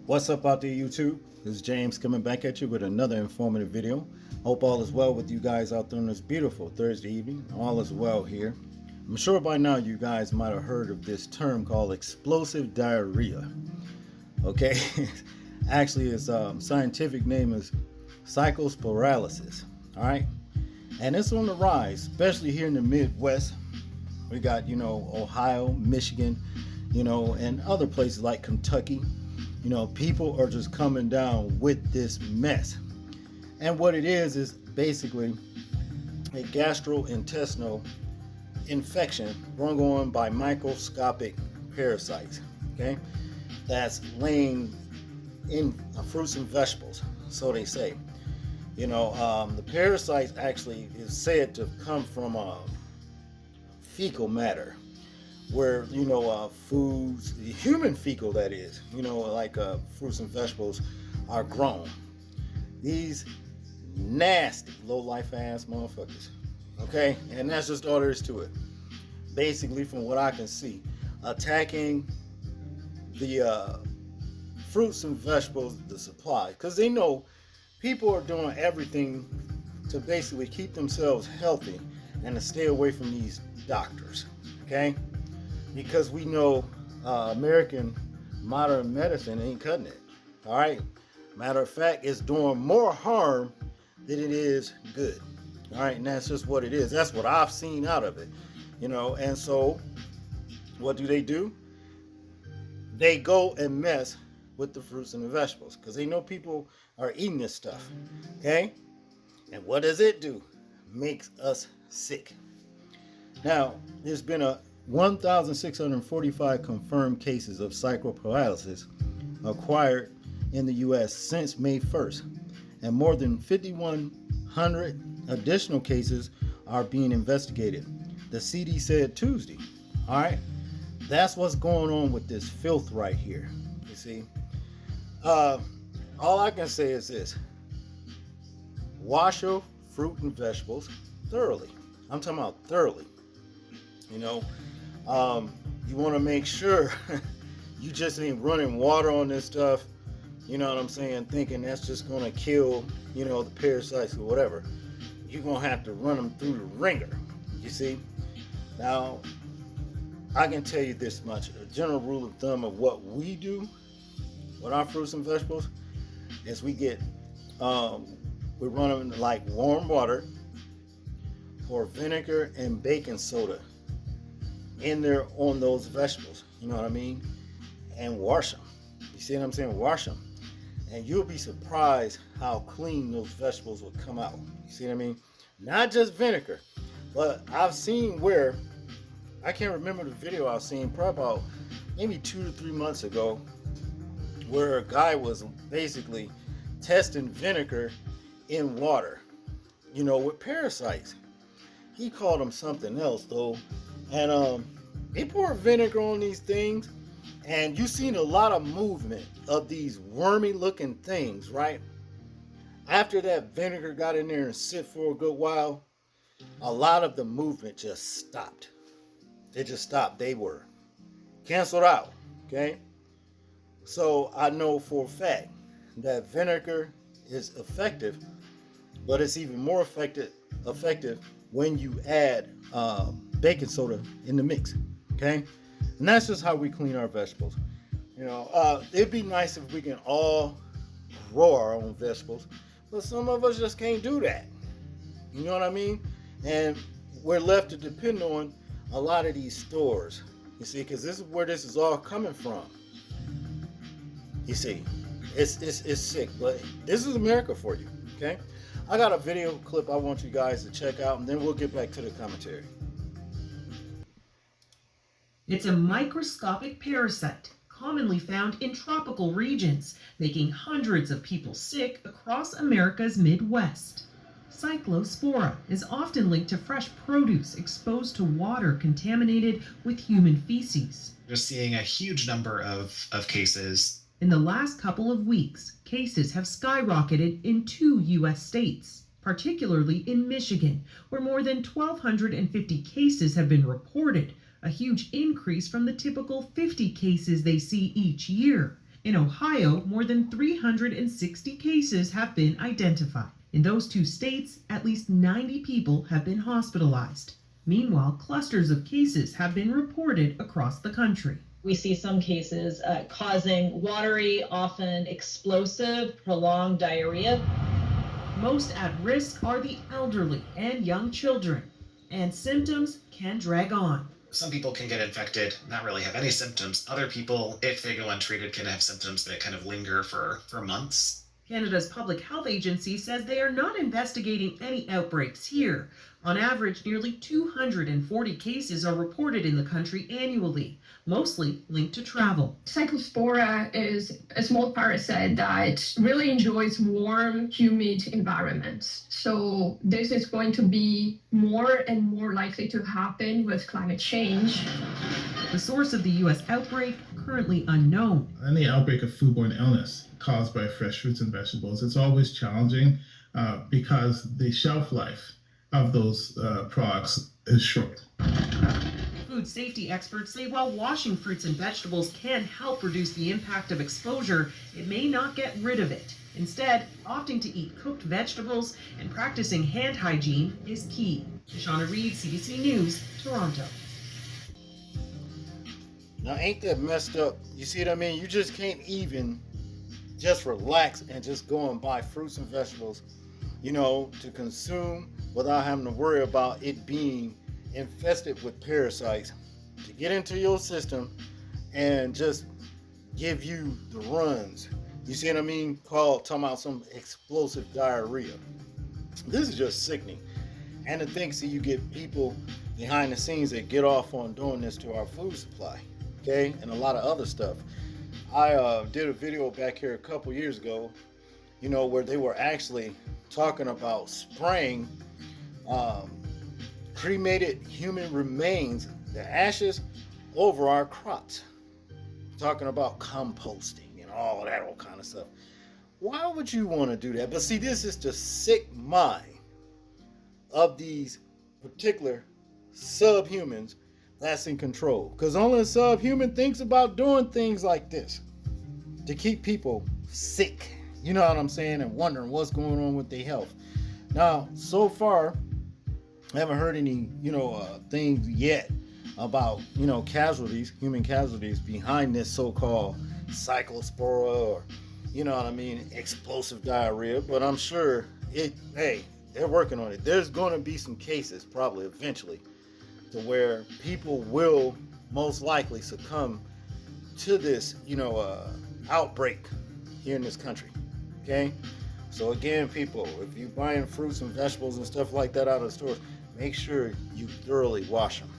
What's up out there, YouTube? This is James coming back at you with another informative video. Hope all is well with you guys out there on this beautiful Thursday evening. All is well here. I'm sure by now you guys might have heard of this term called explosive diarrhea. Okay, actually its scientific name is psychosparalysis. All right, and it's on the rise, especially here in the Midwest. We got Ohio, Michigan, and other places like Kentucky. People are just coming down with this mess. And what it is basically a gastrointestinal infection brought on by microscopic parasites, okay? That's laying in fruits and vegetables, so they say. The parasites actually is said to come from fecal matter, where foods, human fecal that is, like fruits and vegetables are grown. These nasty low life ass motherfuckers, okay? And that's just all there is to it. Basically, from what I can see, attacking the fruits and vegetables, the supply, because they know people are doing everything to basically keep themselves healthy and to stay away from these doctors, okay? Because we know American modern medicine ain't cutting it. All right. Matter of fact, it's doing more harm than it is good. All right. And that's just what it is. That's what I've seen out of it. And so what do? They go and mess with the fruits and the vegetables because they know people are eating this stuff. Okay. And what does it do? Makes us sick. Now, there's been 1,645 confirmed cases of psychoparalysis acquired in the U.S. since May 1st, and more than 5,100 additional cases are being investigated, the CD said Tuesday. All right, that's what's going on with this filth right here. You see, all I can say is this: wash your fruit and vegetables thoroughly. I'm talking about thoroughly. You want to make sure you just ain't running water on this stuff, you know what I'm saying, thinking that's just going to kill, the parasites or whatever. You're going to have to run them through the ringer, you see. Now, I can tell you this much. A general rule of thumb of what we do with our fruits and vegetables is we run them like warm water, pour vinegar and baking soda in there on those vegetables, you know what I mean, and wash them. You see what I'm saying? Wash them, and you'll be surprised how clean those vegetables will come out. You see what I mean? Not just vinegar, but I've seen where, I can't remember the video I've seen, probably about maybe 2 to 3 months ago, where a guy was basically testing vinegar in water, with parasites. He called them something else though. And they pour vinegar on these things, and you've seen a lot of movement of these wormy looking things, right? After that vinegar got in there and sit for a good while, a lot of the movement just stopped. They just stopped. They were canceled out, okay? So I know for a fact that vinegar is effective, but it's even more effective when you add baking soda in the mix, okay? And that's just how we clean our vegetables. It'd be nice if we can all grow our own vegetables, but some of us just can't do that. You know what I mean? And we're left to depend on a lot of these stores, you see, because this is where this is all coming from. You see, it's sick, but this is America for you, okay? I got a video clip I want you guys to check out, and then we'll get back to the commentary. It's a microscopic parasite commonly found in tropical regions, making hundreds of people sick across America's Midwest. Cyclospora is often linked to fresh produce exposed to water contaminated with human feces. We're seeing a huge number of cases. In the last couple of weeks, cases have skyrocketed in 2 U.S. states, particularly in Michigan, where more than 1,250 cases have been reported, a huge increase from the typical 50 cases they see each year. In Ohio, more than 360 cases have been identified. In those two states, at least 90 people have been hospitalized. Meanwhile, clusters of cases have been reported across the country. We see some cases causing watery, often explosive, prolonged diarrhea. Most at risk are the elderly and young children, and symptoms can drag on. Some people can get infected, not really have any symptoms. Other people, if they go untreated, can have symptoms that kind of linger for months. Canada's Public Health Agency says they are not investigating any outbreaks here. On average, nearly 240 cases are reported in the country annually, mostly linked to travel. Cyclospora is a small parasite that really enjoys warm, humid environments. So this is going to be more and more likely to happen with climate change. The source of the U.S. outbreak currently unknown. Any outbreak of foodborne illness caused by fresh fruits and vegetables, it's always challenging because the shelf life of those products is short. Food safety experts say while washing fruits and vegetables can help reduce the impact of exposure, it may not get rid of it. Instead, opting to eat cooked vegetables and practicing hand hygiene is key. Shauna Reed, CBC News, Toronto. Now, ain't that messed up? You see what I mean? You just can't even just relax and just go and buy fruits and vegetables, to consume without having to worry about it being infested with parasites to get into your system and just give you the runs. You see what I mean? Talking about some explosive diarrhea. This is just sickening. And to think, you get people behind the scenes that get off on doing this to our food supply, okay, and a lot of other stuff. I did a video back here a couple years ago, where they were actually talking about spraying cremated human remains, the ashes, over our crops. Talking about composting and all of that old kind of stuff. Why would you want to do that? But see, this is the sick mind of these particular subhumans that's in control. Because only a subhuman thinks about doing things like this to keep people sick. You know what I'm saying? And wondering what's going on with their health. Now, so far, I haven't heard any, things yet about, casualties, human casualties behind this so-called cyclospora or, explosive diarrhea. But I'm sure they're working on it. There's going to be some cases probably eventually to where people will most likely succumb to this, outbreak here in this country. Okay? So again, people, if you're buying fruits and vegetables and stuff like that out of the stores, make sure you thoroughly wash them.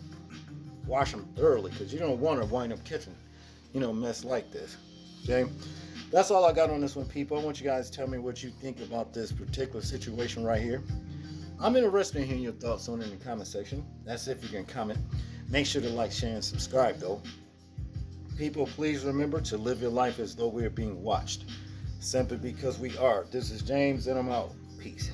Wash them thoroughly, because you don't want to wind up catching, mess like this. Okay? That's all I got on this one, people. I want you guys to tell me what you think about this particular situation right here. I'm interested in hearing your thoughts on it in the comment section. That's if you can comment. Make sure to like, share, and subscribe, though. People, please remember to live your life as though we are being watched. Simply because we are. This is James, and I'm out. Peace.